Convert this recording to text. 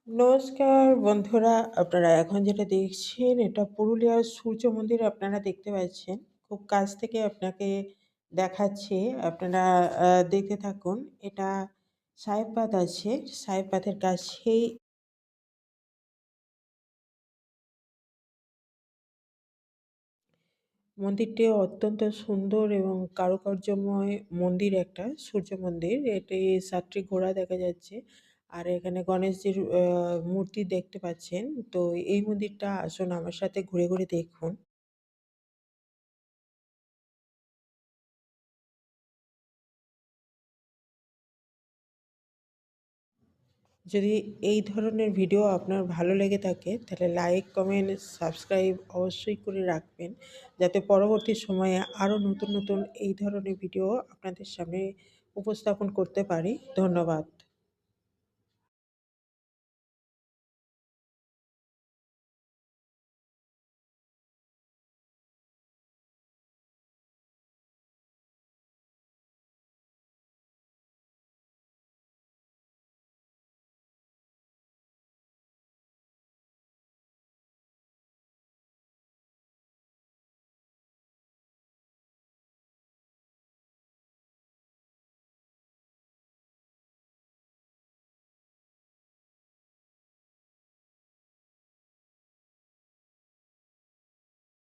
নমস্কার বন্ধুরা, আপনারা এখন যেটা দেখছেন এটা পুরুলিয়ার সূর্য মন্দির আপনারা দেখতে পাচ্ছেন। খুব কাছ থেকে আপনাকে দেখাচ্ছি। আপনারা দেখতে থাকুন। এটা সাহেববাঁধ আছে। সাহেববাঁধের কাছেই মন্দিরটি অত্যন্ত সুন্দর এবং কারুকার্যময় মন্দির একটা সূর্য মন্দির। এটি ৭ টি ঘোড়া দেখা যাচ্ছে। আর এখানে গণেশজির মূর্তি দেখতে পাচ্ছেন। তো এই মন্দিরটা আসুন আমার সাথে ঘুরে, ঘুরে দেখুন। যদি এই ধরনের ভিডিও আপনার ভালো লেগে থাকে তাহলে লাইক, কমেন্ট, সাবস্ক্রাইব অবশ্যই করে রাখবেন। যাতে পরবর্তী সময়ে আরও নতুন, নতুন এই ধরনের ভিডিও আপনাদের সামনে উপস্থাপন করতে পারি। ধন্যবাদ।